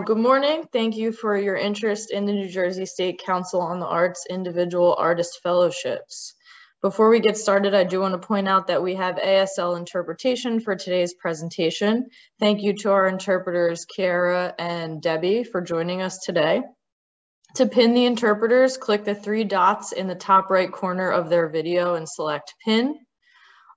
Good morning. Thank you for your interest in the New Jersey State Council on the Arts Individual Artist Fellowships. Before we get started, I do want to point out that we have ASL interpretation for today's presentation. Thank you to our interpreters, Kiara and Debbie, for joining us today. To pin the interpreters, click the 3 dots in the top right corner of their video and select Pin.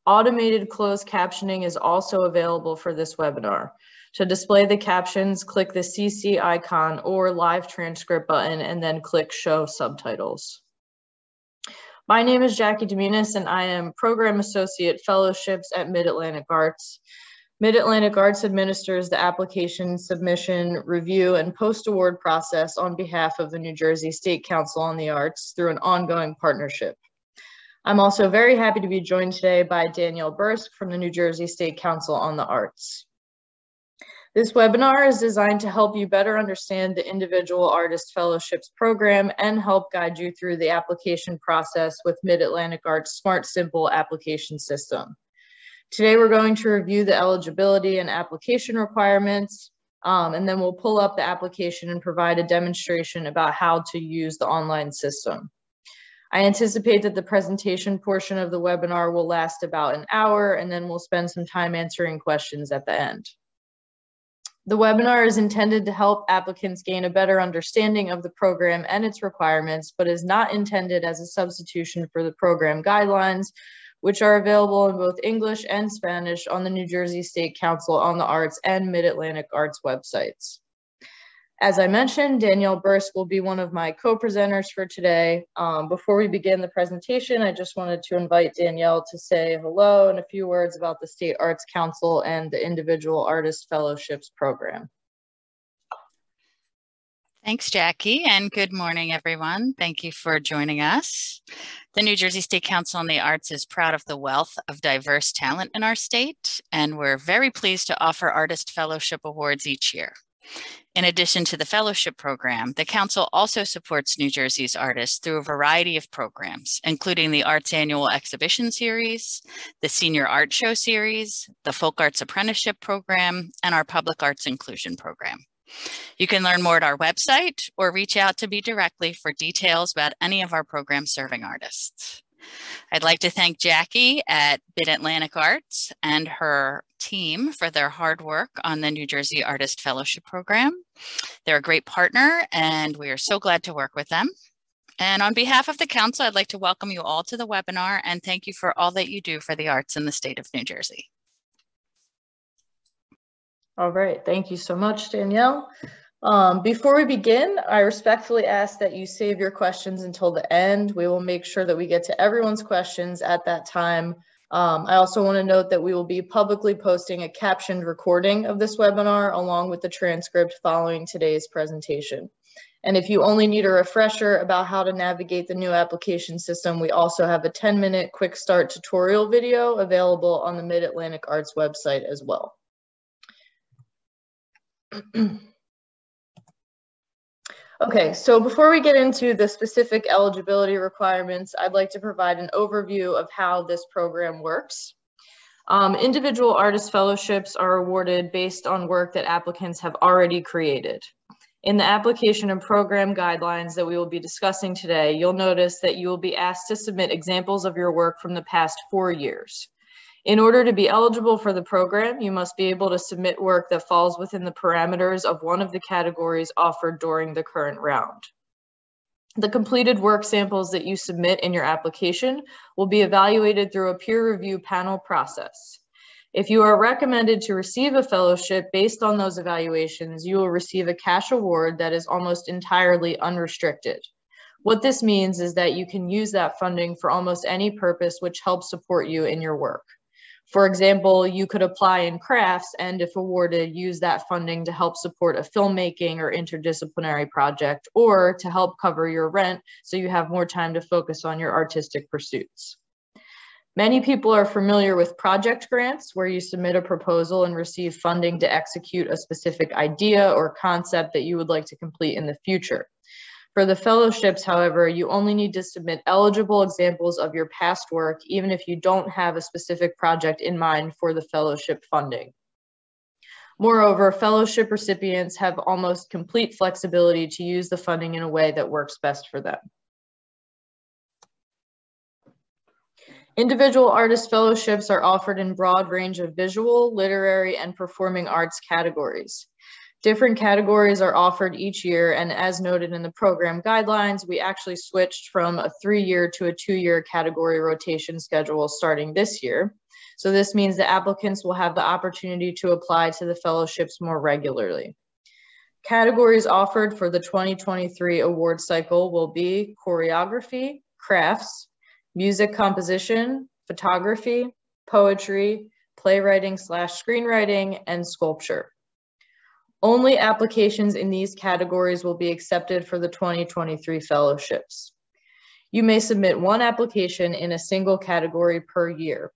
Automated closed captioning is also available for this webinar. To display the captions, click the CC icon or live transcript button and then click Show Subtitles. My name is Jackie Dominis and I am Program Associate Fellowships at Mid-Atlantic Arts. Mid-Atlantic Arts administers the application, submission, review, and post-award process on behalf of the New Jersey State Council on the Arts through an ongoing partnership. I'm also very happy to be joined today by Danielle Bursk from the New Jersey State Council on the Arts. This webinar is designed to help you better understand the Individual Artist Fellowships program and help guide you through the application process with Mid-Atlantic Arts SmartSimple application system. Today, we're going to review the eligibility and application requirements, and then we'll pull up the application and provide a demonstration about how to use the online system. I anticipate that the presentation portion of the webinar will last about an hour, and then we'll spend some time answering questions at the end. The webinar is intended to help applicants gain a better understanding of the program and its requirements, but is not intended as a substitution for the program guidelines, which are available in both English and Spanish on the New Jersey State Council on the Arts and Mid-Atlantic Arts websites. As I mentioned, Danielle Bursk will be one of my co-presenters for today. Before we begin the presentation, I just wanted to invite Danielle to say hello and a few words about the State Arts Council and the Individual Artist Fellowships program. Thanks, Jackie, and good morning, everyone. Thank you for joining us. The New Jersey State Council on the Arts is proud of the wealth of diverse talent in our state, and we're very pleased to offer Artist Fellowship Awards each year. In addition to the fellowship program, the Council also supports New Jersey's artists through a variety of programs, including the Arts Annual Exhibition Series, the Senior Art Show Series, the Folk Arts Apprenticeship Program, and our Public Arts Inclusion Program. You can learn more at our website or reach out to me directly for details about any of our programs serving artists. I'd like to thank Jackie at Mid-Atlantic Arts and her team for their hard work on the New Jersey Artist Fellowship Program. They're a great partner and we are so glad to work with them. And on behalf of the Council, I'd like to welcome you all to the webinar and thank you for all that you do for the arts in the state of New Jersey. All right, thank you so much, Danielle. Before we begin, I respectfully ask that you save your questions until the end. We will make sure that we get to everyone's questions at that time. I also want to note that we will be publicly posting a captioned recording of this webinar along with the transcript following today's presentation. And if you only need a refresher about how to navigate the new application system, we also have a 10-minute quick start tutorial video available on the Mid-Atlantic Arts website as well. Okay, so before we get into the specific eligibility requirements, I'd like to provide an overview of how this program works. Individual artist fellowships are awarded based on work that applicants have already created. In the application and program guidelines that we will be discussing today, you'll notice that you will be asked to submit examples of your work from the past 4 years. In order to be eligible for the program, you must be able to submit work that falls within the parameters of one of the categories offered during the current round. The completed work samples that you submit in your application will be evaluated through a peer review panel process. If you are recommended to receive a fellowship based on those evaluations, you will receive a cash award that is almost entirely unrestricted. What this means is that you can use that funding for almost any purpose which helps support you in your work. For example, you could apply in crafts and, if awarded, use that funding to help support a filmmaking or interdisciplinary project or to help cover your rent so you have more time to focus on your artistic pursuits. Many people are familiar with project grants, where you submit a proposal and receive funding to execute a specific idea or concept that you would like to complete in the future. For the fellowships, however, you only need to submit eligible examples of your past work, even if you don't have a specific project in mind for the fellowship funding. Moreover, fellowship recipients have almost complete flexibility to use the funding in a way that works best for them. Individual artist fellowships are offered in broad range of visual, literary, and performing arts categories. Different categories are offered each year, and as noted in the program guidelines, we actually switched from a 3-year to a 2-year category rotation schedule starting this year. So this means that applicants will have the opportunity to apply to the fellowships more regularly. Categories offered for the 2023 award cycle will be choreography, crafts, music composition, photography, poetry, playwriting/screenwriting, and sculpture. Only applications in these categories will be accepted for the 2023 fellowships. You may submit one application in a single category per year.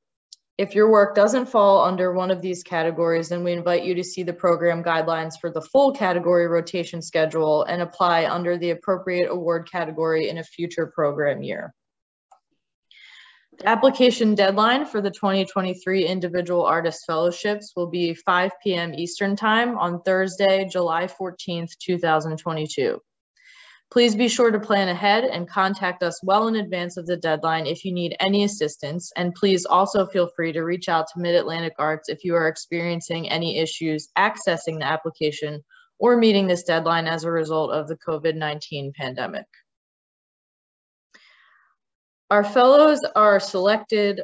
If your work doesn't fall under one of these categories, then we invite you to see the program guidelines for the full category rotation schedule and apply under the appropriate award category in a future program year. The application deadline for the 2023 Individual Artist Fellowships will be 5 p.m. Eastern Time on Thursday, July 14th, 2022. Please be sure to plan ahead and contact us well in advance of the deadline if you need any assistance, and please also feel free to reach out to Mid-Atlantic Arts if you are experiencing any issues accessing the application or meeting this deadline as a result of the COVID-19 pandemic. Our fellows are selected,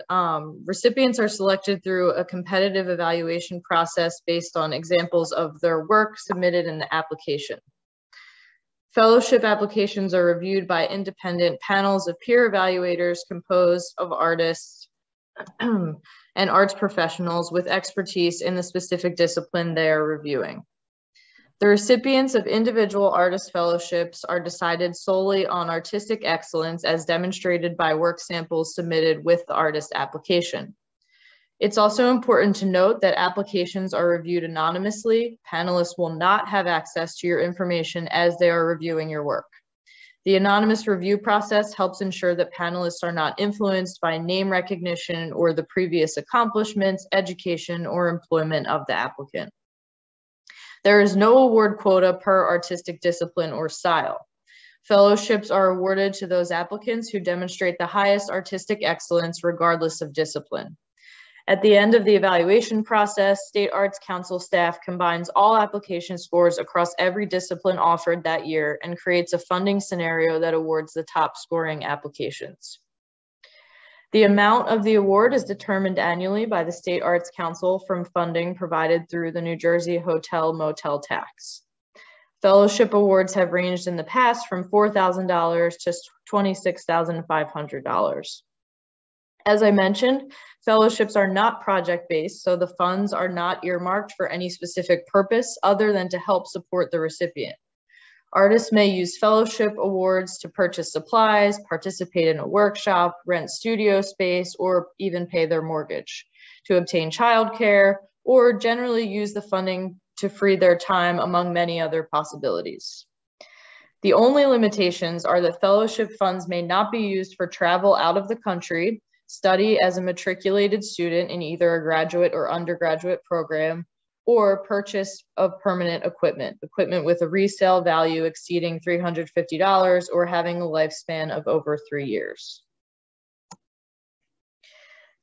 recipients are selected through a competitive evaluation process based on examples of their work submitted in the application. Fellowship applications are reviewed by independent panels of peer evaluators composed of artists and arts professionals with expertise in the specific discipline they are reviewing. The recipients of individual artist fellowships are decided solely on artistic excellence as demonstrated by work samples submitted with the artist application. It's also important to note that applications are reviewed anonymously. Panelists will not have access to your information as they are reviewing your work. The anonymous review process helps ensure that panelists are not influenced by name recognition or the previous accomplishments, education, or employment of the applicant. There is no award quota per artistic discipline or style. Fellowships are awarded to those applicants who demonstrate the highest artistic excellence regardless of discipline. At the end of the evaluation process, State Arts Council staff combines all application scores across every discipline offered that year and creates a funding scenario that awards the top scoring applications. The amount of the award is determined annually by the State Arts Council from funding provided through the New Jersey Hotel Motel Tax. Fellowship awards have ranged in the past from $4,000 to $26,500. As I mentioned, fellowships are not project-based, so the funds are not earmarked for any specific purpose other than to help support the recipient. Artists may use fellowship awards to purchase supplies, participate in a workshop, rent studio space, or even pay their mortgage, to obtain childcare, or generally use the funding to free their time, among many other possibilities. The only limitations are that fellowship funds may not be used for travel out of the country, study as a matriculated student in either a graduate or undergraduate program, or purchase of permanent equipment with a resale value exceeding $350 or having a lifespan of over 3 years.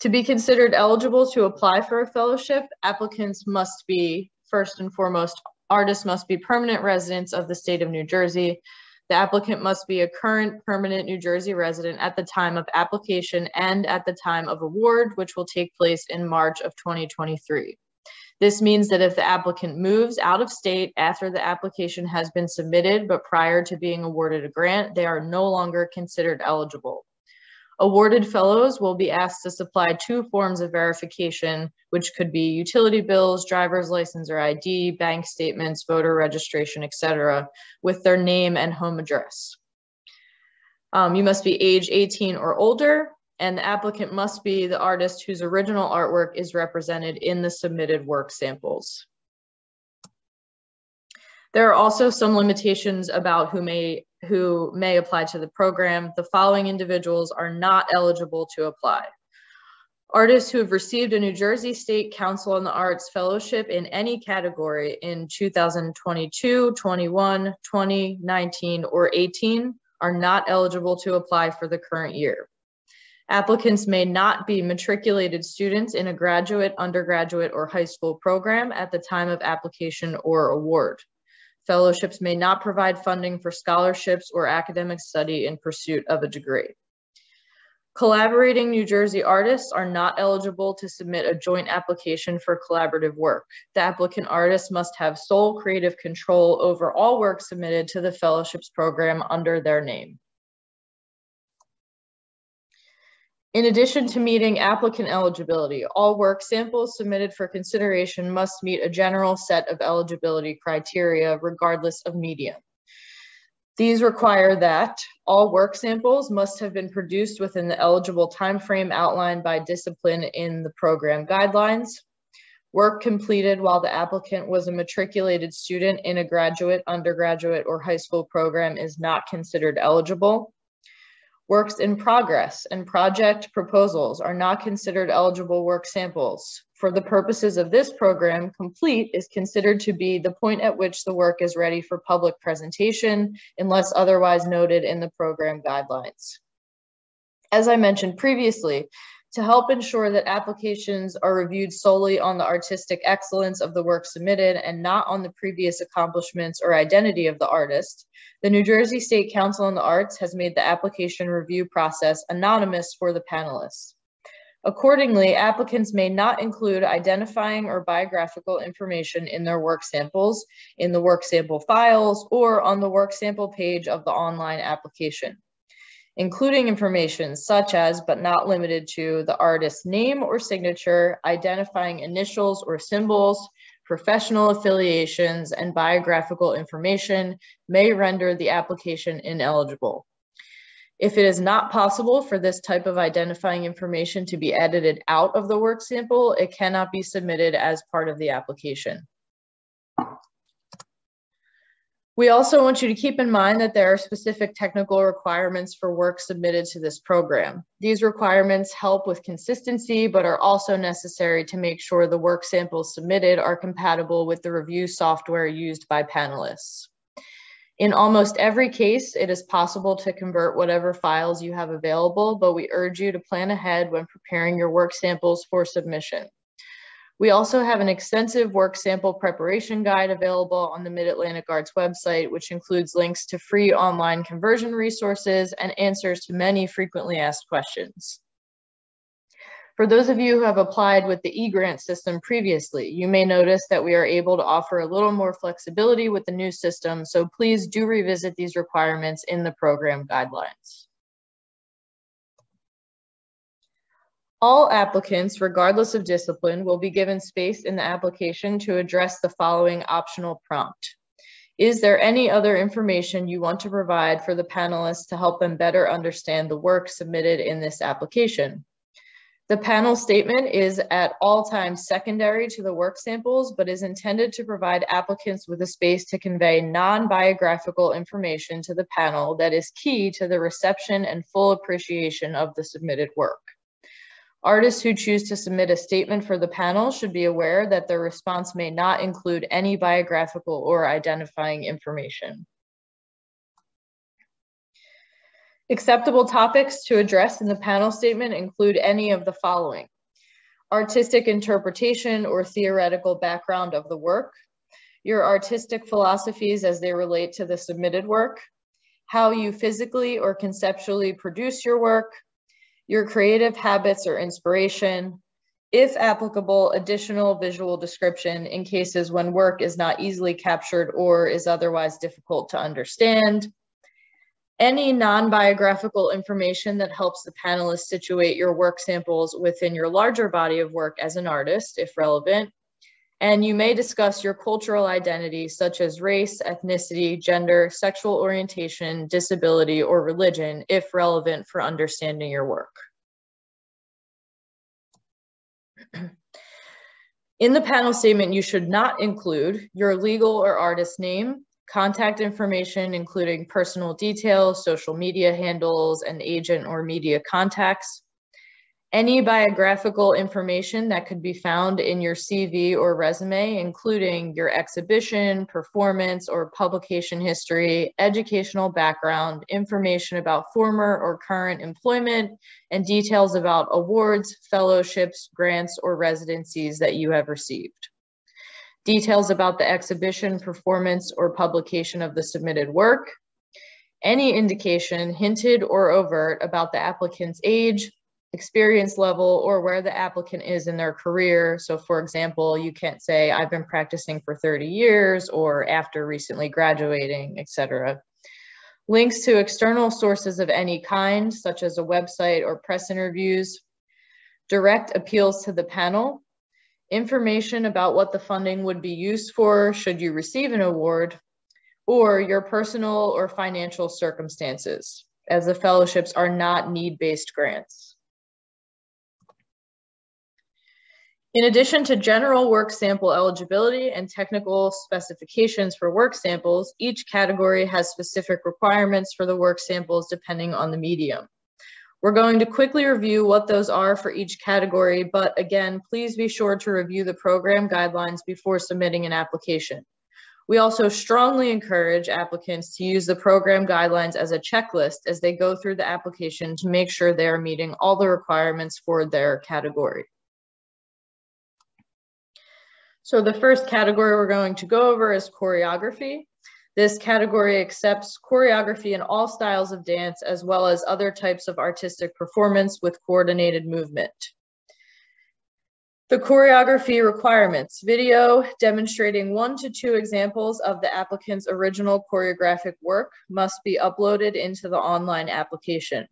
To be considered eligible to apply for a fellowship, applicants must be, first and foremost, artists must be permanent residents of the state of New Jersey. The applicant must be a current permanent New Jersey resident at the time of application and at the time of award, which will take place in March of 2023. This means that if the applicant moves out of state after the application has been submitted, but prior to being awarded a grant, they are no longer considered eligible. Awarded fellows will be asked to supply 2 forms of verification, which could be utility bills, driver's license or ID, bank statements, voter registration, etc., with their name and home address. You must be age 18 or older, and the applicant must be the artist whose original artwork is represented in the submitted work samples. There are also some limitations about who may apply to the program. The following individuals are not eligible to apply: Artists who have received a New Jersey State Council on the Arts Fellowship in any category in 2022, 21, 20, 19, or 18 are not eligible to apply for the current year. Applicants may not be matriculated students in a graduate, undergraduate, or high school program at the time of application or award. Fellowships may not provide funding for scholarships or academic study in pursuit of a degree. Collaborating New Jersey artists are not eligible to submit a joint application for collaborative work. The applicant artist must have sole creative control over all work submitted to the fellowships program under their name. In addition to meeting applicant eligibility, all work samples submitted for consideration must meet a general set of eligibility criteria regardless of medium. These require that all work samples must have been produced within the eligible timeframe outlined by discipline in the program guidelines. Work completed while the applicant was a matriculated student in a graduate, undergraduate, or high school program is not considered eligible. Works in progress and project proposals are not considered eligible work samples. For the purposes of this program, complete is considered to be the point at which the work is ready for public presentation, unless otherwise noted in the program guidelines. As I mentioned previously, to help ensure that applications are reviewed solely on the artistic excellence of the work submitted and not on the previous accomplishments or identity of the artist, the New Jersey State Council on the Arts has made the application review process anonymous for the panelists. Accordingly, applicants may not include identifying or biographical information in their work samples, in the work sample files, or on the work sample page of the online application, including information such as, but not limited to, the artist's name or signature, identifying initials or symbols, professional affiliations, and biographical information may render the application ineligible. If it is not possible for this type of identifying information to be edited out of the work sample, it cannot be submitted as part of the application. We also want you to keep in mind that there are specific technical requirements for work submitted to this program. These requirements help with consistency, but are also necessary to make sure the work samples submitted are compatible with the review software used by panelists. In almost every case, it is possible to convert whatever files you have available, but we urge you to plan ahead when preparing your work samples for submission. We also have an extensive work sample preparation guide available on the Mid-Atlantic Arts website, which includes links to free online conversion resources and answers to many frequently asked questions. For those of you who have applied with the e-grant system previously, you may notice that we are able to offer a little more flexibility with the new system, so please do revisit these requirements in the program guidelines. All applicants, regardless of discipline, will be given space in the application to address the following optional prompt. Is there any other information you want to provide for the panelists to help them better understand the work submitted in this application? The panel statement is at all times secondary to the work samples, but is intended to provide applicants with a space to convey non-biographical information to the panel that is key to the reception and full appreciation of the submitted work. Artists who choose to submit a statement for the panel should be aware that their response may not include any biographical or identifying information. Acceptable topics to address in the panel statement include any of the following: artistic interpretation or theoretical background of the work, your artistic philosophies as they relate to the submitted work, how you physically or conceptually produce your work, your creative habits or inspiration, if applicable, additional visual description in cases when work is not easily captured or is otherwise difficult to understand, any non-biographical information that helps the panelists situate your work samples within your larger body of work as an artist, if relevant, and you may discuss your cultural identity such as race, ethnicity, gender, sexual orientation, disability, or religion, if relevant for understanding your work. In the panel statement, you should not include your legal or artist name, contact information, including personal details, social media handles, and agent or media contacts, Any biographical information that could be found in your CV or resume, including your exhibition, performance, or publication history, educational background, information about former or current employment, and details about awards, fellowships, grants, or residencies that you have received. Details about the exhibition, performance, or publication of the submitted work. Any indication, hinted or overt, about the applicant's age, experience level, or where the applicant is in their career. So for example, you can't say, I've been practicing for 30 years or after recently graduating, etc. Links to external sources of any kind, such as a website or press interviews. Direct appeals to the panel. Information about what the funding would be used for should you receive an award, or your personal or financial circumstances, as the fellowships are not need-based grants. In addition to general work sample eligibility and technical specifications for work samples, each category has specific requirements for the work samples depending on the medium. We're going to quickly review what those are for each category, but again, please be sure to review the program guidelines before submitting an application. We also strongly encourage applicants to use the program guidelines as a checklist as they go through the application to make sure they are meeting all the requirements for their category. So the first category we're going to go over is choreography. This category accepts choreography in all styles of dance, as well as other types of artistic performance with coordinated movement. The choreography requirements: video demonstrating 1 to 2 examples of the applicant's original choreographic work must be uploaded into the online application.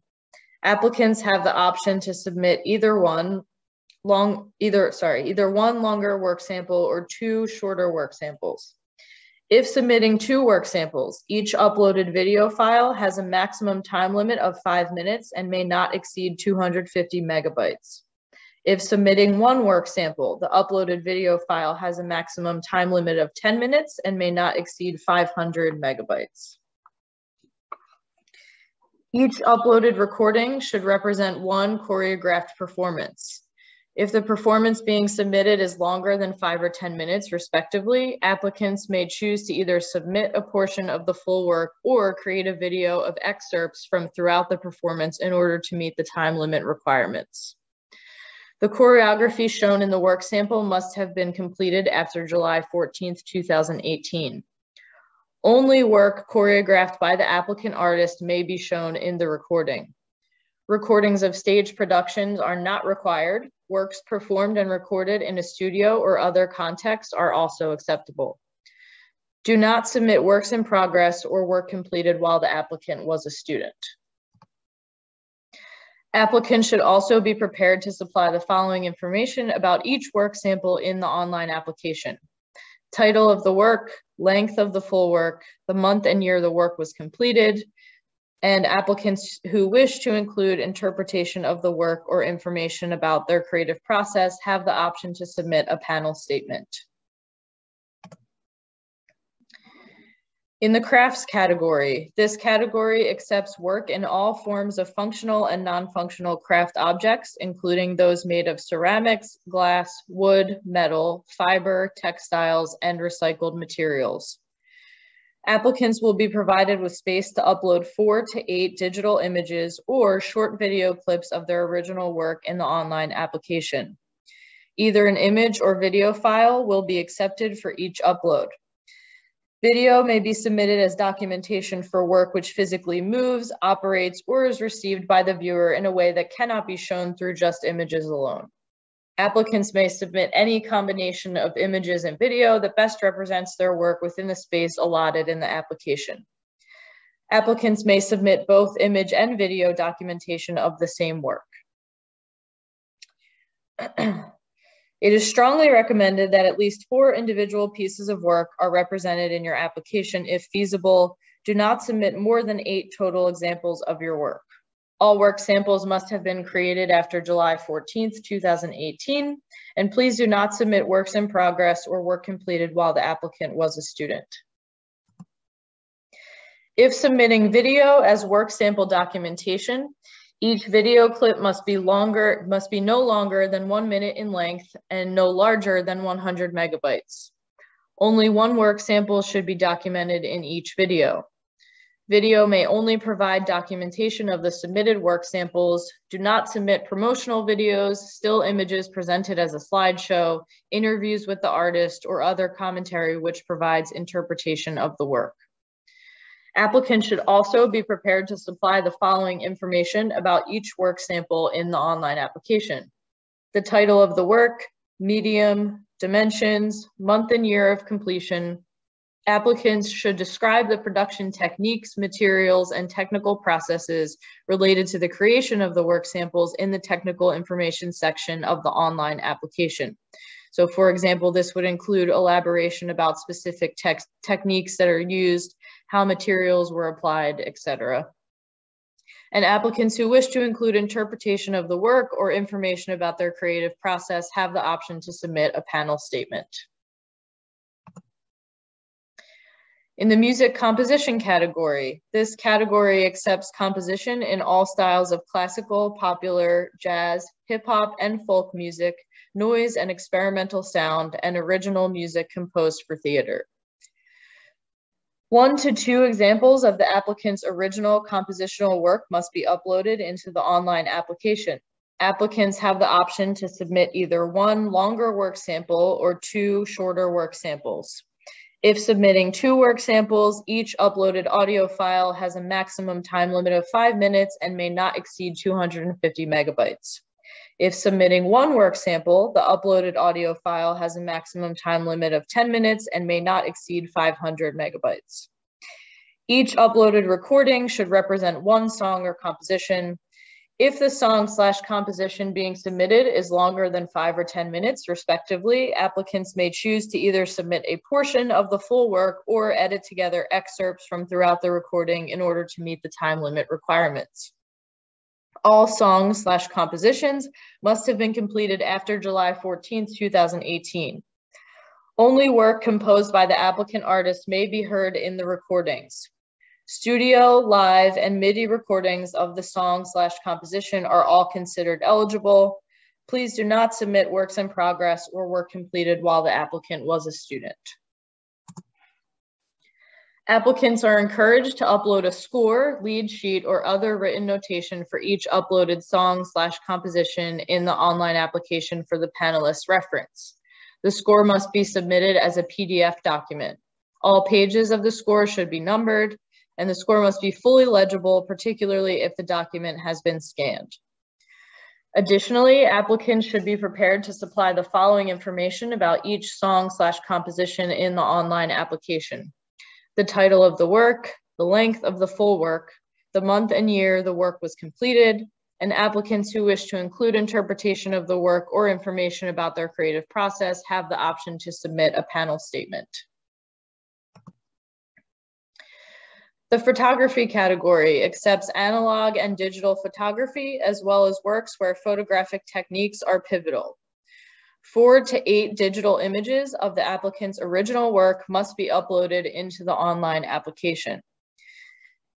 Applicants have the option to submit either one longer work sample or 2 shorter work samples. If submitting 2 work samples, each uploaded video file has a maximum time limit of 5 minutes and may not exceed 250 megabytes. If submitting 1 work sample, the uploaded video file has a maximum time limit of 10 minutes and may not exceed 500 megabytes. Each uploaded recording should represent 1 choreographed performance. If the performance being submitted is longer than 5 or 10 minutes, respectively, applicants may choose to either submit a portion of the full work or create a video of excerpts from throughout the performance in order to meet the time limit requirements. The choreography shown in the work sample must have been completed after July 14th, 2018. Only work choreographed by the applicant artist may be shown in the recording. Recordings of stage productions are not required. Works performed and recorded in a studio or other context are also acceptable. Do not submit works in progress or work completed while the applicant was a student. Applicants should also be prepared to supply the following information about each work sample in the online application: title of the work, length of the full work, the month and year the work was completed, and applicants who wish to include interpretation of the work or information about their creative process have the option to submit a panel statement. In the crafts category, this category accepts work in all forms of functional and non-functional craft objects, including those made of ceramics, glass, wood, metal, fiber, textiles, and recycled materials. Applicants will be provided with space to upload 4 to 8 digital images or short video clips of their original work in the online application. Either an image or video file will be accepted for each upload. Video may be submitted as documentation for work which physically moves, operates, or is received by the viewer in a way that cannot be shown through just images alone. Applicants may submit any combination of images and video that best represents their work within the space allotted in the application. Applicants may submit both image and video documentation of the same work. It is strongly recommended that at least 4 individual pieces of work are represented in your application if feasible. Do not submit more than 8 total examples of your work. All work samples must have been created after July 14th, 2018, and please do not submit works in progress or work completed while the applicant was a student. If submitting video as work sample documentation, Each video clip must be no longer than 1 minute in length and no larger than 100 megabytes. Only one work sample should be documented in each video. Video may only provide documentation of the submitted work samples. Do not submit promotional videos, still images presented as a slideshow, interviews with the artist, or other commentary which provides interpretation of the work. Applicants should also be prepared to supply the following information about each work sample in the online application: the title of the work, medium, dimensions, month and year of completion. Applicants should describe the production techniques, materials, and technical processes related to the creation of the work samples in the technical information section of the online application. So for example, this would include elaboration about specific techniques that are used, how materials were applied, etc. And applicants who wish to include interpretation of the work or information about their creative process have the option to submit a panel statement. In the music composition category, this category accepts composition in all styles of classical, popular, jazz, hip hop, and folk music, noise and experimental sound, and original music composed for theater. 1 to 2 examples of the applicant's original compositional work must be uploaded into the online application. Applicants have the option to submit either 1 longer work sample or 2 shorter work samples. If submitting 2 work samples, each uploaded audio file has a maximum time limit of 5 minutes and may not exceed 250 megabytes. If submitting 1 work sample, the uploaded audio file has a maximum time limit of 10 minutes and may not exceed 500 megabytes. Each uploaded recording should represent 1 song or composition. If the song/composition being submitted is longer than 5 or 10 minutes, respectively, applicants may choose to either submit a portion of the full work or edit together excerpts from throughout the recording in order to meet the time limit requirements. All songs/compositions must have been completed after July 14, 2018. Only work composed by the applicant artist may be heard in the recordings. Studio, live, and MIDI recordings of the song/composition are all considered eligible. Please do not submit works in progress or work completed while the applicant was a student. Applicants are encouraged to upload a score, lead sheet, or other written notation for each uploaded song/composition in the online application for the panelists' reference. The score must be submitted as a PDF document. All pages of the score should be numbered, and the score must be fully legible, particularly if the document has been scanned. Additionally, applicants should be prepared to supply the following information about each song/composition in the online application: the title of the work, the length of the full work, the month and year the work was completed, and applicants who wish to include interpretation of the work or information about their creative process have the option to submit a panel statement. The photography category accepts analog and digital photography, as well as works where photographic techniques are pivotal. 4 to 8 digital images of the applicant's original work must be uploaded into the online application.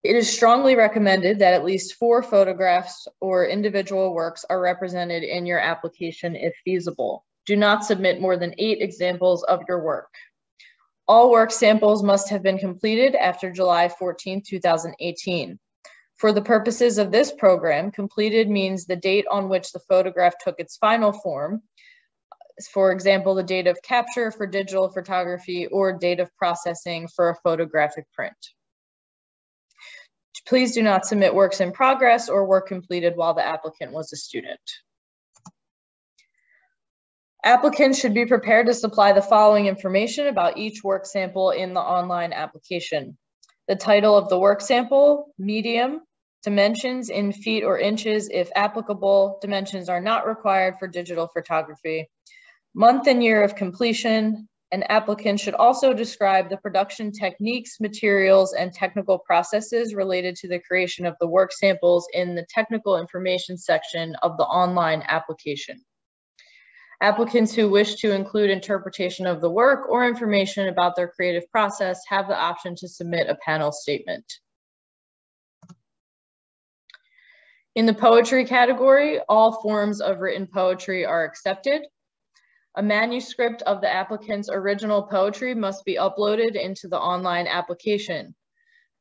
It is strongly recommended that at least 4 photographs or individual works are represented in your application if feasible. Do not submit more than 8 examples of your work. All work samples must have been completed after July 14, 2018. For the purposes of this program, completed means the date on which the photograph took its final form. For example, the date of capture for digital photography or date of processing for a photographic print. Please do not submit works in progress or work completed while the applicant was a student. Applicants should be prepared to supply the following information about each work sample in the online application: the title of the work sample, medium, dimensions in feet or inches if applicable, dimensions are not required for digital photography, month and year of completion. An applicant should also describe the production techniques, materials, and technical processes related to the creation of the work samples in the technical information section of the online application. Applicants who wish to include interpretation of the work or information about their creative process have the option to submit a panel statement. In the poetry category, all forms of written poetry are accepted. A manuscript of the applicant's original poetry must be uploaded into the online application.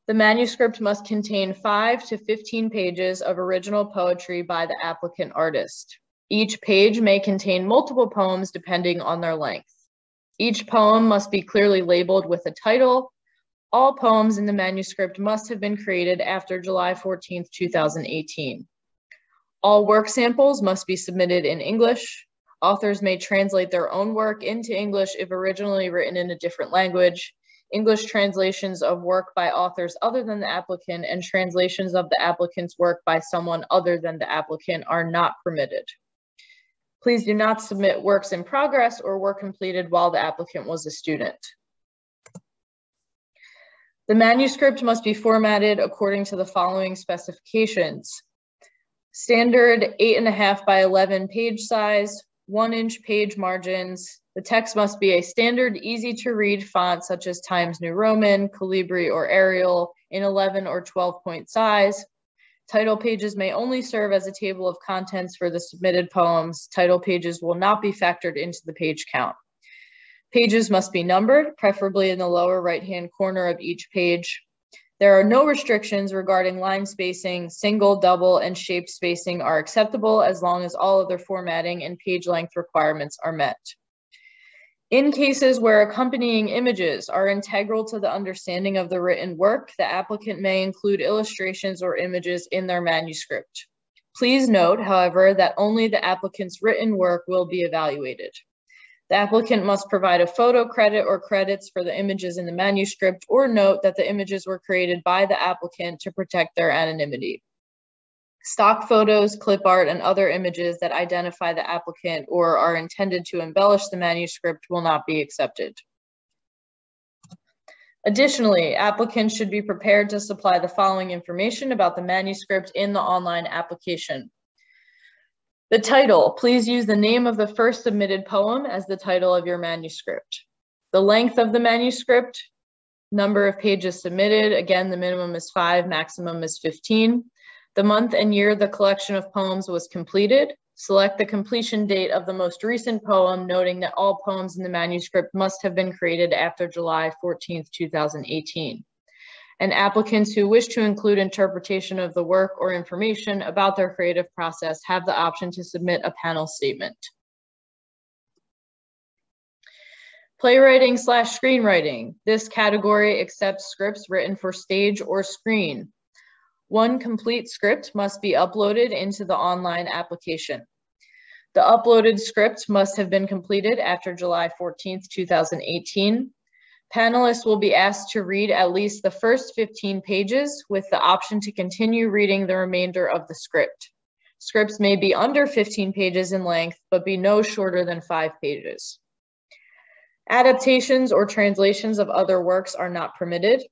The manuscript must contain 5 to 15 pages of original poetry by the applicant artist. Each page may contain multiple poems depending on their length. Each poem must be clearly labeled with a title. All poems in the manuscript must have been created after July 14th, 2018. All work samples must be submitted in English. Authors may translate their own work into English if originally written in a different language. English translations of work by authors other than the applicant and translations of the applicant's work by someone other than the applicant are not permitted. Please do not submit works in progress or work completed while the applicant was a student. The manuscript must be formatted according to the following specifications. Standard 8.5 by 11 page size, 1-inch page margins. The text must be a standard, easy to read font such as Times New Roman, Calibri, or Arial in 11 or 12 point size. Title pages may only serve as a table of contents for the submitted poems. Title pages will not be factored into the page count. Pages must be numbered, preferably in the lower right-hand corner of each page. There are no restrictions regarding line spacing. Single, double, and shape spacing are acceptable as long as all other formatting and page length requirements are met. In cases where accompanying images are integral to the understanding of the written work, the applicant may include illustrations or images in their manuscript. Please note, however, that only the applicant's written work will be evaluated. The applicant must provide a photo credit or credits for the images in the manuscript or note that the images were created by the applicant to protect their anonymity. Stock photos, clip art, and other images that identify the applicant or are intended to embellish the manuscript will not be accepted. Additionally, applicants should be prepared to supply the following information about the manuscript in the online application. The title, please use the name of the first submitted poem as the title of your manuscript. The length of the manuscript, number of pages submitted, again, the minimum is 5, maximum is 15. The month and year the collection of poems was completed. Select the completion date of the most recent poem, noting that all poems in the manuscript must have been created after July 14th, 2018. And applicants who wish to include interpretation of the work or information about their creative process have the option to submit a panel statement. Playwriting/screenwriting. This category accepts scripts written for stage or screen. One complete script must be uploaded into the online application. The uploaded script must have been completed after July 14th, 2018. Panelists will be asked to read at least the first 15 pages with the option to continue reading the remainder of the script. Scripts may be under 15 pages in length, but be no shorter than 5 pages. Adaptations or translations of other works are not permitted.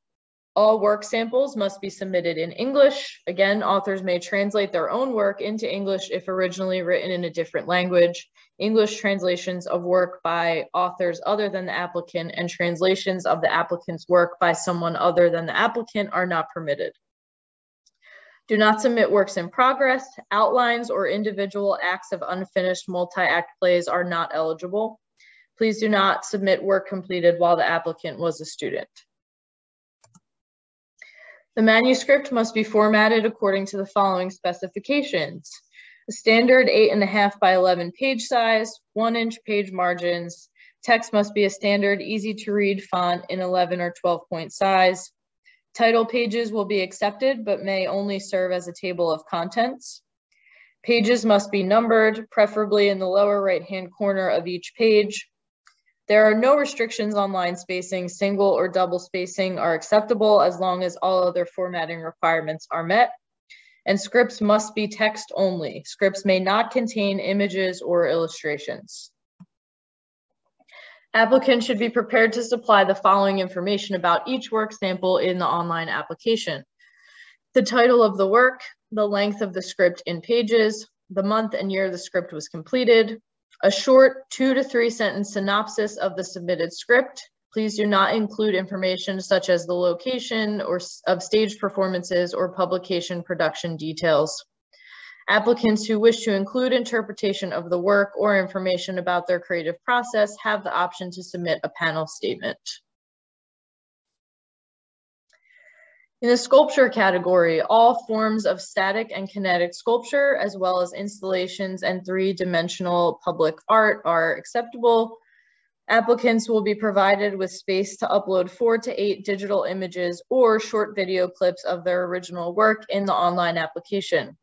All work samples must be submitted in English. Again, authors may translate their own work into English if originally written in a different language. English translations of work by authors other than the applicant and translations of the applicant's work by someone other than the applicant are not permitted. Do not submit works in progress. Outlines or individual acts of unfinished multi-act plays are not eligible. Please do not submit work completed while the applicant was a student. The manuscript must be formatted according to the following specifications. A standard 8.5 by 11 page size, 1-inch page margins. Text must be a standard, easy to read font in 11 or 12 point size. Title pages will be accepted, but may only serve as a table of contents. Pages must be numbered, preferably in the lower right-hand corner of each page. There are no restrictions on line spacing. Single or double spacing are acceptable as long as all other formatting requirements are met. And scripts must be text only. Scripts may not contain images or illustrations. Applicants should be prepared to supply the following information about each work sample in the online application. The title of the work, the length of the script in pages, the month and year the script was completed, a short 2 to 3 sentence synopsis of the submitted script. Please do not include information such as the location or of stage performances or publication production details. Applicants who wish to include interpretation of the work or information about their creative process have the option to submit a panel statement. In the sculpture category, all forms of static and kinetic sculpture, as well as installations and three-dimensional public art, are acceptable. Applicants will be provided with space to upload 4 to 8 digital images or short video clips of their original work in the online application.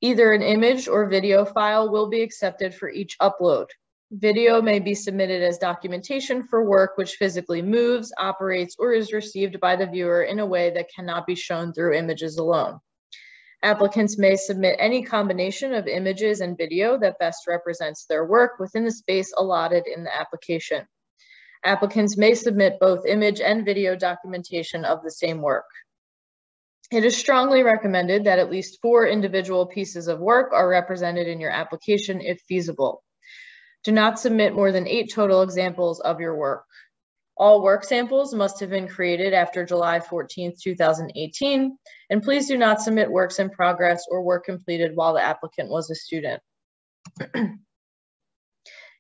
Either an image or video file will be accepted for each upload. Video may be submitted as documentation for work which physically moves, operates, or is received by the viewer in a way that cannot be shown through images alone. Applicants may submit any combination of images and video that best represents their work within the space allotted in the application. Applicants may submit both image and video documentation of the same work. It is strongly recommended that at least 4 individual pieces of work are represented in your application if feasible. Do not submit more than 8 total examples of your work. All work samples must have been created after July 14th, 2018, and please do not submit works in progress or work completed while the applicant was a student.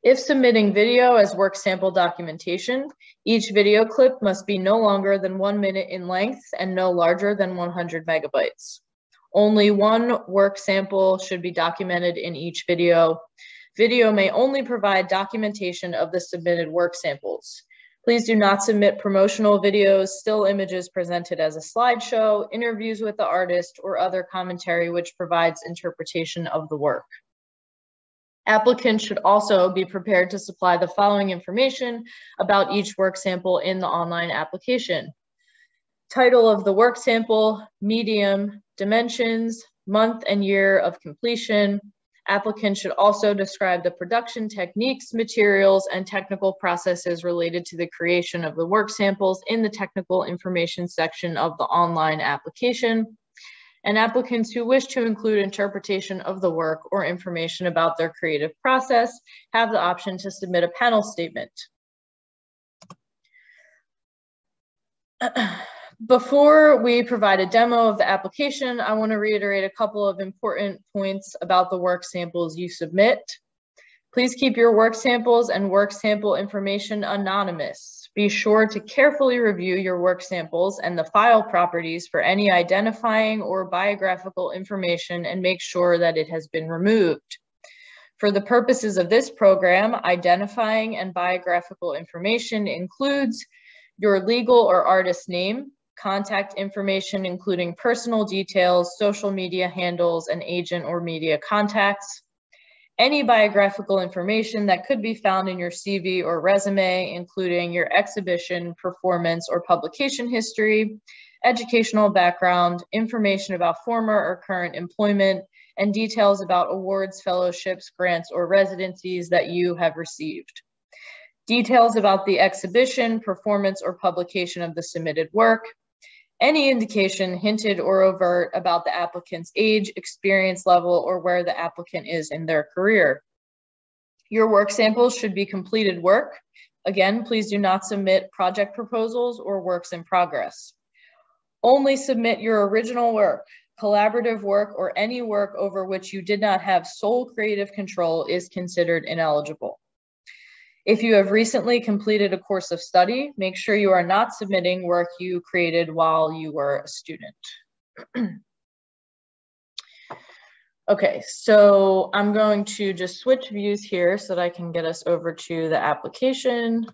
If submitting video as work sample documentation, each video clip must be no longer than 1 minute in length and no larger than 100 megabytes. Only 1 work sample should be documented in each video. Video may only provide documentation of the submitted work samples. Please do not submit promotional videos, still images presented as a slideshow, interviews with the artist, or other commentary which provides interpretation of the work. Applicants should also be prepared to supply the following information about each work sample in the online application: title of the work sample, medium, dimensions, month and year of completion. Applicants should also describe the production techniques, materials, and technical processes related to the creation of the work samples in the technical information section of the online application. And applicants who wish to include interpretation of the work or information about their creative process have the option to submit a panel statement. Before we provide a demo of the application, I want to reiterate a couple of important points about the work samples you submit. Please keep your work samples and work sample information anonymous. Be sure to carefully review your work samples and the file properties for any identifying or biographical information and make sure that it has been removed. For the purposes of this program, identifying and biographical information includes your legal or artist name, contact information including personal details, social media handles, and agent or media contacts. Any biographical information that could be found in your CV or resume, including your exhibition, performance, or publication history, educational background, information about former or current employment, and details about awards, fellowships, grants, or residencies that you have received. Details about the exhibition, performance, or publication of the submitted work. Any indication, hinted or overt, about the applicant's age, experience level, or where the applicant is in their career. Your work samples should be completed work. Again, please do not submit project proposals or works in progress. Only submit your original work. Collaborative work or any work over which you did not have sole creative control is considered ineligible. If you have recently completed a course of study, make sure you are not submitting work you created while you were a student. Okay, so I'm going to just switch views here so that I can get us over to the application.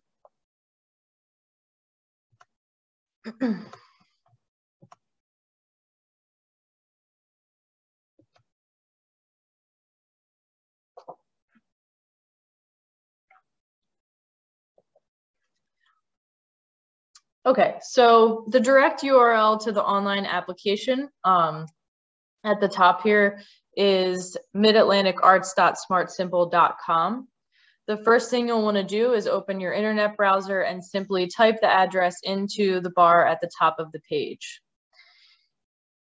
Okay, so the direct URL to the online application at the top here is midatlanticarts.smartsimple.com. The first thing you'll want to do is open your internet browser and simply type the address into the bar at the top of the page.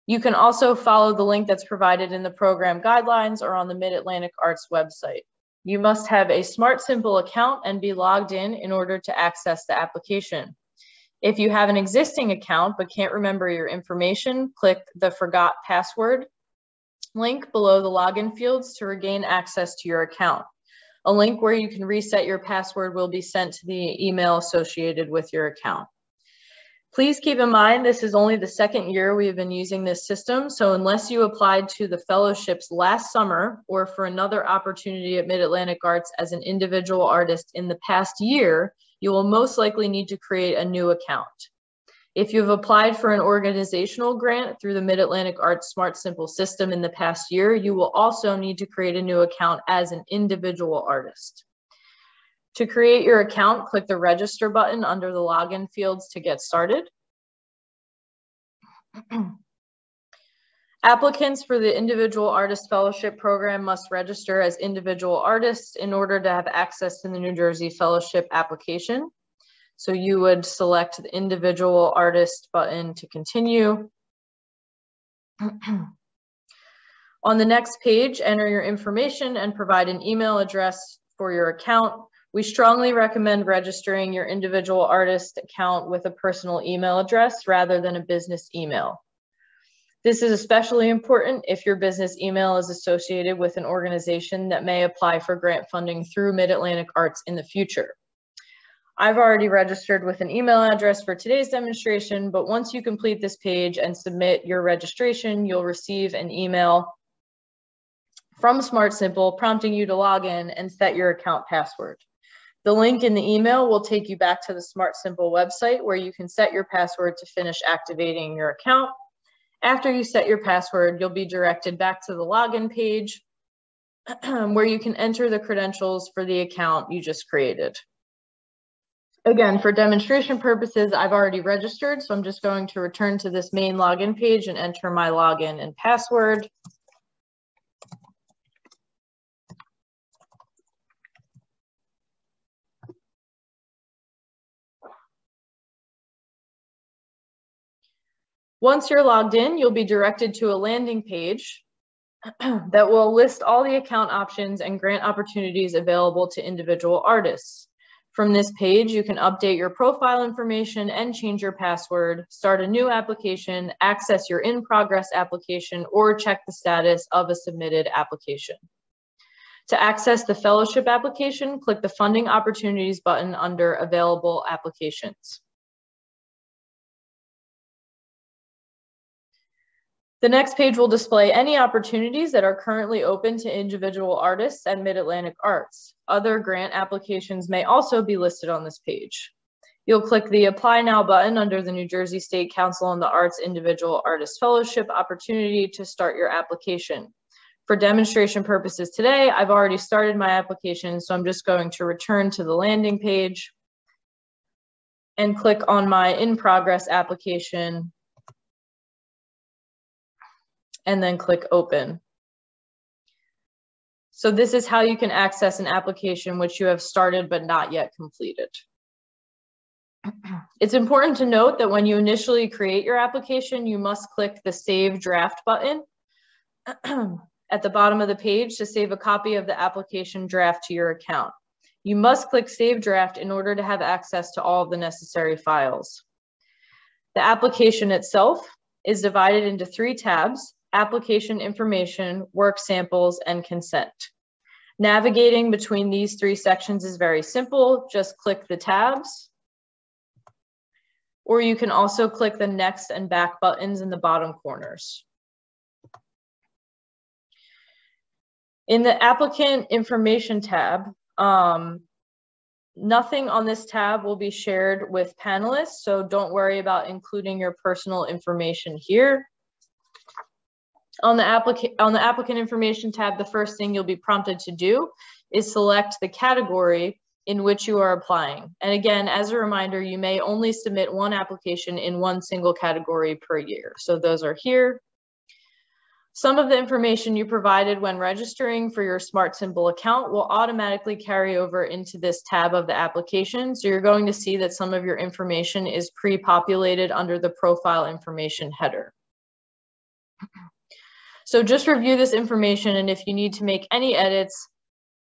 You can also follow the link that's provided in the program guidelines or on the Mid-Atlantic Arts website. You must have a SmartSimple account and be logged in order to access the application. If you have an existing account but can't remember your information, click the Forgot Password link below the login fields to regain access to your account. A link where you can reset your password will be sent to the email associated with your account. Please keep in mind, this is only the second year we have been using this system, so unless you applied to the fellowships last summer or for another opportunity at Mid-Atlantic Arts as an individual artist in the past year, you will most likely need to create a new account. If you've applied for an organizational grant through the Mid-Atlantic Arts SmartSimple system in the past year, you will also need to create a new account as an individual artist. To create your account, click the register button under the login fields to get started. Applicants for the Individual Artist Fellowship Program must register as individual artists in order to have access to the New Jersey Fellowship application. So you would select the individual artist button to continue. On the next page, enter your information and provide an email address for your account. We strongly recommend registering your individual artist account with a personal email address rather than a business email. This is especially important if your business email is associated with an organization that may apply for grant funding through Mid-Atlantic Arts in the future. I've already registered with an email address for today's demonstration, but once you complete this page and submit your registration, you'll receive an email from SmartSimple prompting you to log in and set your account password. The link in the email will take you back to the SmartSimple website where you can set your password to finish activating your account. After you set your password, you'll be directed back to the login page where you can enter the credentials for the account you just created. Again, for demonstration purposes, I've already registered, so I'm just going to return to this main login page and enter my login and password. Once you're logged in, you'll be directed to a landing page that will list all the account options and grant opportunities available to individual artists. From this page, you can update your profile information and change your password, start a new application, access your in-progress application, or check the status of a submitted application. To access the fellowship application, click the Funding Opportunities button under Available Applications. The next page will display any opportunities that are currently open to individual artists at Mid-Atlantic Arts. Other grant applications may also be listed on this page. You'll click the Apply Now button under the New Jersey State Council on the Arts Individual Artist Fellowship opportunity to start your application. For demonstration purposes today, I've already started my application, so I'm just going to return to the landing page and click on my In Progress application and then click Open. So this is how you can access an application which you have started but not yet completed. It's important to note that when you initially create your application, you must click the Save Draft button at the bottom of the page to save a copy of the application draft to your account. You must click Save Draft in order to have access to all of the necessary files. The application itself is divided into 3 tabs: Application Information, Work Samples, and Consent. Navigating between these 3 sections is very simple. Just click the tabs, or you can also click the Next and Back buttons in the bottom corners. In the Applicant Information tab, nothing on this tab will be shared with panelists, so don't worry about including your personal information here. On the Applicant Information tab, the first thing you'll be prompted to do is select the category in which you are applying. And again, as a reminder, you may only submit 1 application in 1 single category per year. So those are here. Some of the information you provided when registering for your SmartSimple account will automatically carry over into this tab of the application. So you're going to see that some of your information is pre-populated under the Profile Information header. So just review this information, and if you need to make any edits,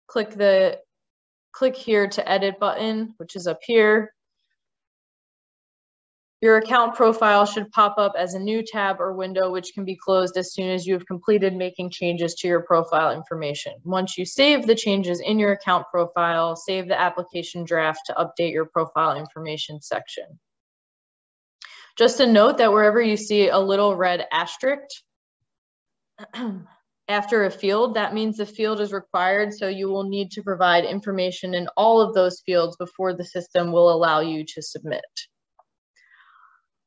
click here to edit button, which is up here. Your account profile should pop up as a new tab or window, which can be closed as soon as you have completed making changes to your profile information. Once you save the changes in your account profile, save the application draft to update your profile information section. Just a note that wherever you see a little red asterisk after a field, that means the field is required, so you will need to provide information in all of those fields before the system will allow you to submit.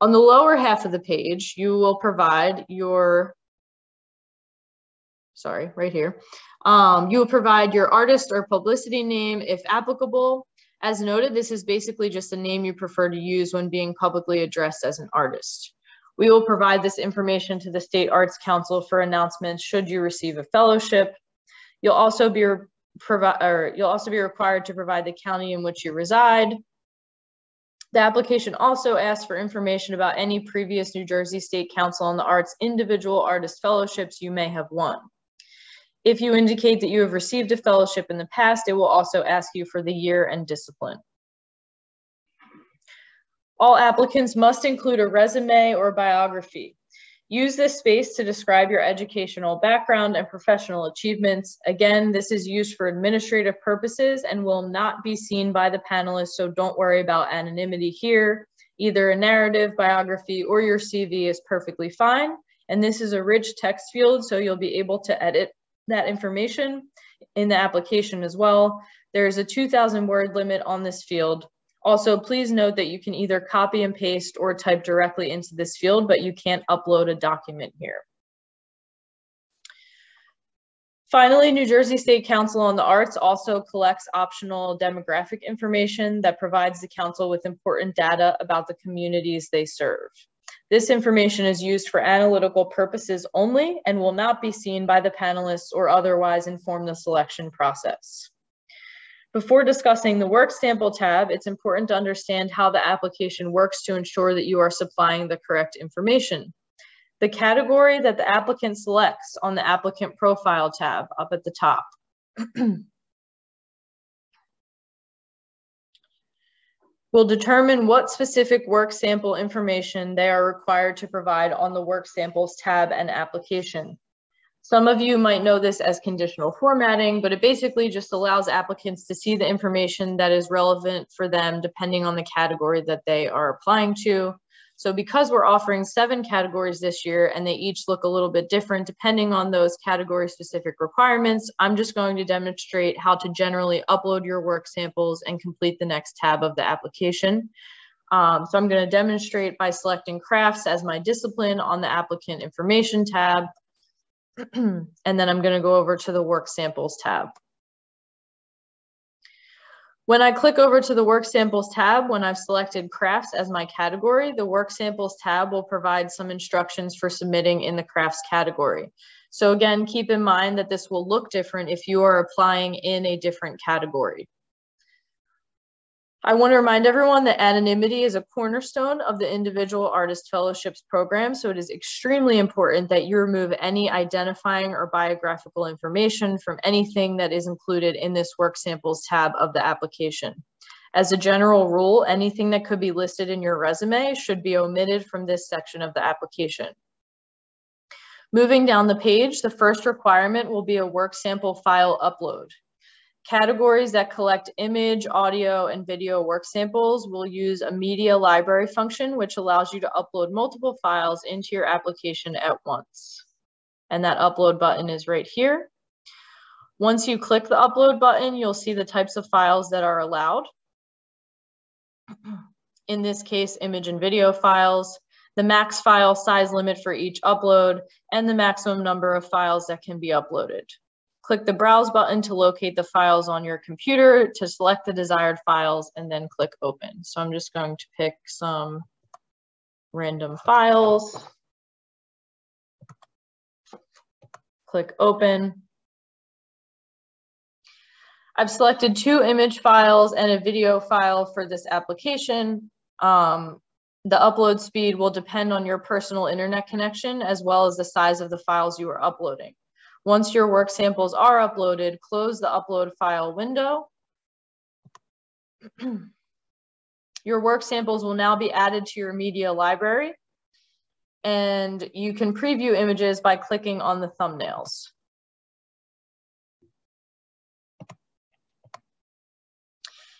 On the lower half of the page, you will provide your, right here. You will provide your artist or publicity name if applicable. As noted, this is basically just a name you prefer to use when being publicly addressed as an artist. We will provide this information to the State Arts Council for announcements should you receive a fellowship. You'll also be required to provide the county in which you reside. The application also asks for information about any previous New Jersey State Council on the Arts individual artist fellowships you may have won. If you indicate that you have received a fellowship in the past, it will also ask you for the year and discipline. All applicants must include a resume or biography. Use this space to describe your educational background and professional achievements. Again, this is used for administrative purposes and will not be seen by the panelists, so don't worry about anonymity here. Either a narrative, biography, or your CV is perfectly fine. And this is a rich text field, so you'll be able to edit that information in the application as well. There is a 2,000 word limit on this field. Also, please note that you can either copy and paste or type directly into this field, but you can't upload a document here. Finally, New Jersey State Council on the Arts also collects optional demographic information that provides the council with important data about the communities they serve. This information is used for analytical purposes only and will not be seen by the panelists or otherwise inform the selection process. Before discussing the work sample tab, it's important to understand how the application works to ensure that you are supplying the correct information. The category that the applicant selects on the applicant profile tab up at the top will determine what specific work sample information they are required to provide on the work samples tab and application. Some of you might know this as conditional formatting, but it basically just allows applicants to see the information that is relevant for them depending on the category that they are applying to. So because we're offering 7 categories this year and they each look a little bit different depending on those category specific requirements, I'm just going to demonstrate how to generally upload your work samples and complete the next tab of the application. So I'm going to demonstrate by selecting crafts as my discipline on the applicant information tab. And then I'm going to go over to the work samples tab. When I click over to the work samples tab, when I've selected crafts as my category, the work samples tab will provide some instructions for submitting in the crafts category. So again, keep in mind that this will look different if you are applying in a different category. I want to remind everyone that anonymity is a cornerstone of the Individual Artist Fellowships program, so it is extremely important that you remove any identifying or biographical information from anything that is included in this work samples tab of the application. As a general rule, anything that could be listed in your resume should be omitted from this section of the application. Moving down the page, the first requirement will be a work sample file upload. Categories that collect image, audio, and video work samples will use a media library function, which allows you to upload multiple files into your application at once. And that upload button is right here. Once you click the upload button, you'll see the types of files that are allowed. In this case, image and video files, the max file size limit for each upload, and the maximum number of files that can be uploaded. Click the Browse button to locate the files on your computer, to select the desired files, and then click Open. So I'm just going to pick some random files. Click Open. I've selected 2 image files and a video file for this application. The upload speed will depend on your personal internet connection as well as the size of the files you are uploading. Once your work samples are uploaded, close the upload file window Your work samples will now be added to your media library, and you can preview images by clicking on the thumbnails.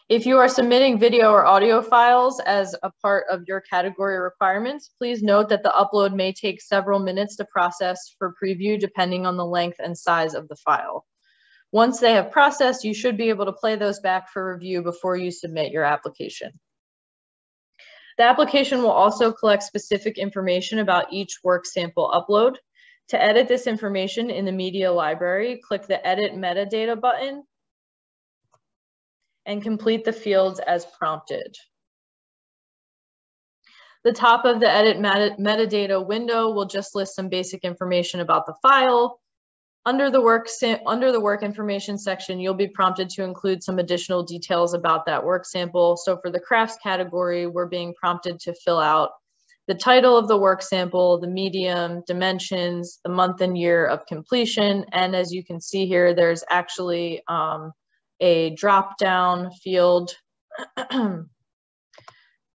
If you are submitting video or audio files as a part of your category requirements, please note that the upload may take several minutes to process for preview depending on the length and size of the file. Once they have processed, you should be able to play those back for review before you submit your application. The application will also collect specific information about each work sample upload. To edit this information in the media library, click the Edit Metadata button and complete the fields as prompted. The top of the Edit Metadata window will just list some basic information about the file. Under the work information section, you'll be prompted to include some additional details about that work sample. So for the crafts category, we're being prompted to fill out the title of the work sample, the medium, dimensions, the month and year of completion. And as you can see here, there's actually a drop-down field.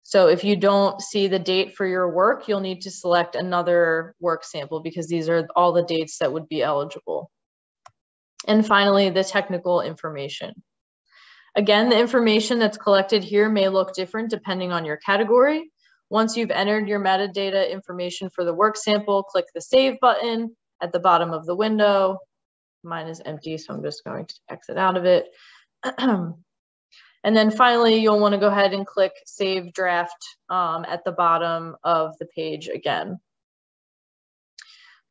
So if you don't see the date for your work, you'll need to select another work sample because these are all the dates that would be eligible. And finally, the technical information. Again, the information that's collected here may look different depending on your category. Once you've entered your metadata information for the work sample, click the Save button at the bottom of the window. Mine is empty, so I'm just going to exit out of it. And then finally, you'll want to go ahead and click Save Draft at the bottom of the page again.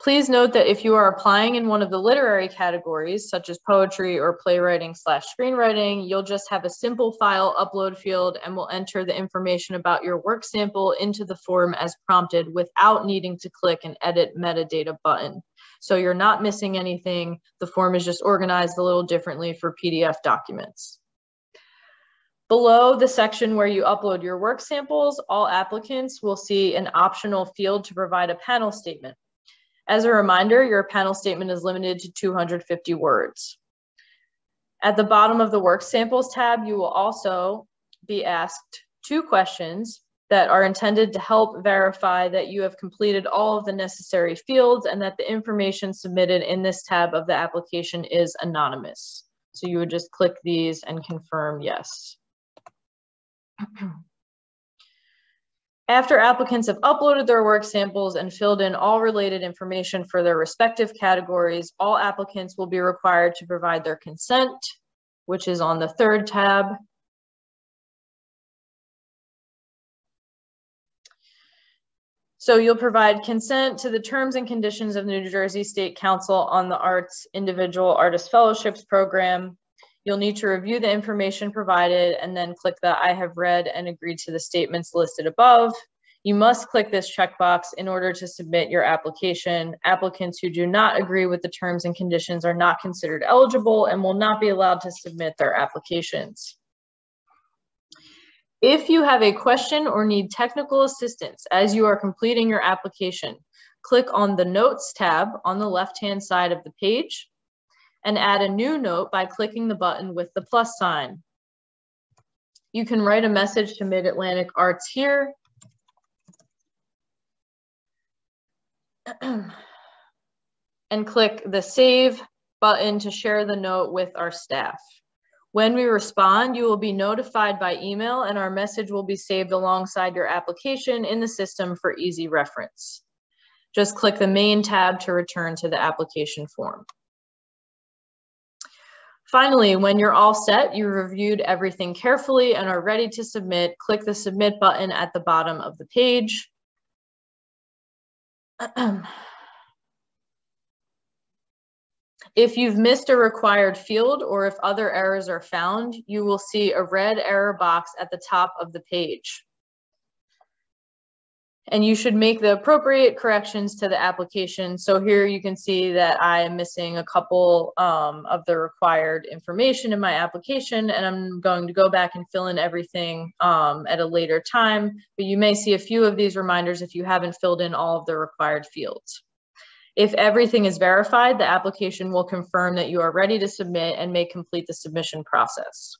Please note that if you are applying in one of the literary categories, such as poetry or playwriting/screenwriting, you'll just have a simple file upload field and will enter the information about your work sample into the form as prompted without needing to click an Edit Metadata button. So you're not missing anything. The form is just organized a little differently for PDF documents. Below the section where you upload your work samples, all applicants will see an optional field to provide a panel statement. As a reminder, your panel statement is limited to 250 words. At the bottom of the work samples tab, you will also be asked 2 questions that are intended to help verify that you have completed all of the necessary fields and that the information submitted in this tab of the application is anonymous. So you would just click these and confirm yes. After applicants have uploaded their work samples and filled in all related information for their respective categories, all applicants will be required to provide their consent, which is on the 3rd tab. So you'll provide consent to the terms and conditions of the New Jersey State Council on the Arts Individual Artist Fellowships Program. You'll need to review the information provided and then click the I have read and agreed to the statements listed above. You must click this checkbox in order to submit your application. Applicants who do not agree with the terms and conditions are not considered eligible and will not be allowed to submit their applications. If you have a question or need technical assistance as you are completing your application, click on the Notes tab on the left-hand side of the page and add a new note by clicking the button with the plus sign. You can write a message to Mid-Atlantic Arts here. And click the Save button to share the note with our staff. When we respond, you will be notified by email and our message will be saved alongside your application in the system for easy reference. Just click the main tab to return to the application form. Finally, when you're all set, you reviewed everything carefully and are ready to submit, click the Submit button at the bottom of the page. If you've missed a required field or if other errors are found, you will see a red error box at the top of the page. And you should make the appropriate corrections to the application. So here you can see that I am missing a couple of the required information in my application, and I'm going to go back and fill in everything at a later time. But you may see a few of these reminders if you haven't filled in all of the required fields. If everything is verified, the application will confirm that you are ready to submit and may complete the submission process.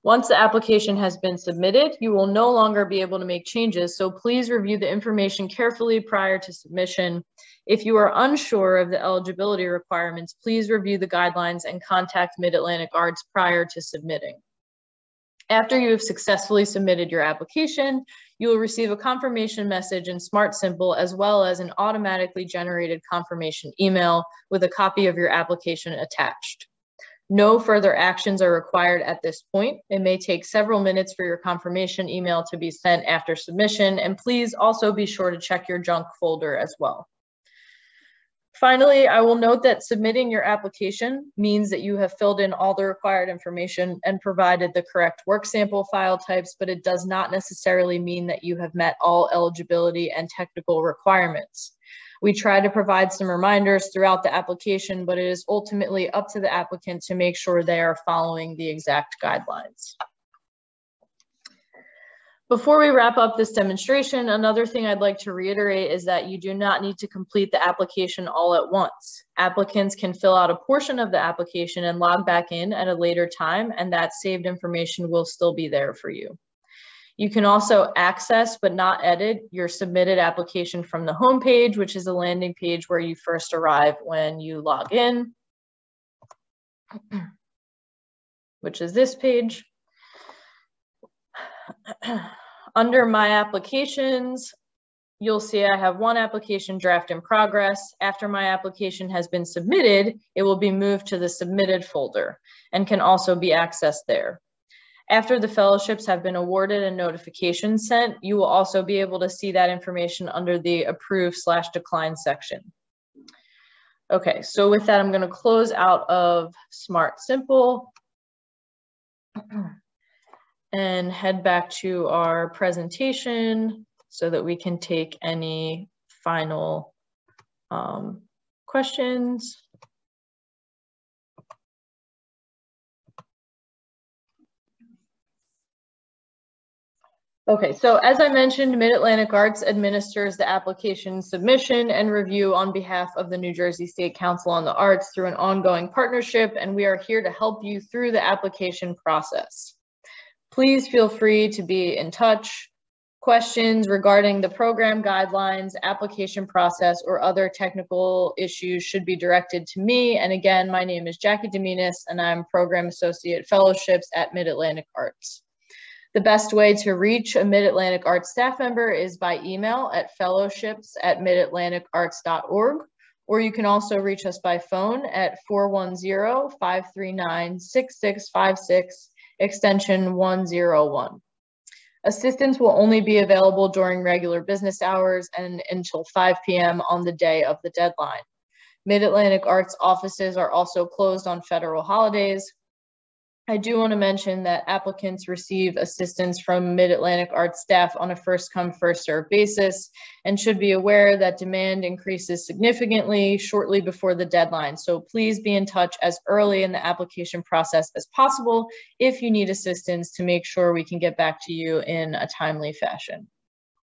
Once the application has been submitted, you will no longer be able to make changes, so please review the information carefully prior to submission. If you are unsure of the eligibility requirements, please review the guidelines and contact Mid-Atlantic Arts prior to submitting. After you have successfully submitted your application, you will receive a confirmation message in SmartSimple as well as an automatically generated confirmation email with a copy of your application attached. No further actions are required at this point. It may take several minutes for your confirmation email to be sent after submission, and please also be sure to check your junk folder as well. Finally, I will note that submitting your application means that you have filled in all the required information and provided the correct work sample file types, but it does not necessarily mean that you have met all eligibility and technical requirements. We try to provide some reminders throughout the application, but it is ultimately up to the applicant to make sure they are following the exact guidelines. Before we wrap up this demonstration, another thing I'd like to reiterate is that you do not need to complete the application all at once. Applicants can fill out a portion of the application and log back in at a later time, and that saved information will still be there for you. You can also access but not edit your submitted application from the home page, which is a landing page where you first arrive when you log in, which is this page. Under My Applications, you'll see I have one application draft in progress. After my application has been submitted, it will be moved to the Submitted folder and can also be accessed there. After the fellowships have been awarded and notifications sent, you will also be able to see that information under the Approve/Decline section. Okay, so with that, I'm going to close out of SmartSimple and head back to our presentation so that we can take any final questions. Okay, so as I mentioned, Mid-Atlantic Arts administers the application submission and review on behalf of the New Jersey State Council on the Arts through an ongoing partnership, and we are here to help you through the application process. Please feel free to be in touch. Questions regarding the program guidelines, application process, or other technical issues should be directed to me. And again, my name is Jackie Dominis, and I'm Program Associate Fellowships at Mid-Atlantic Arts. The best way to reach a Mid-Atlantic Arts staff member is by email at fellowships@midatlanticarts.org, or you can also reach us by phone at 410-539-6656, extension 101. Assistance will only be available during regular business hours and until 5 p.m. on the day of the deadline. Mid-Atlantic Arts offices are also closed on federal holidays. I do want to mention that applicants receive assistance from Mid-Atlantic Arts staff on a first-come, first-served basis and should be aware that demand increases significantly shortly before the deadline. So please be in touch as early in the application process as possible if you need assistance to make sure we can get back to you in a timely fashion.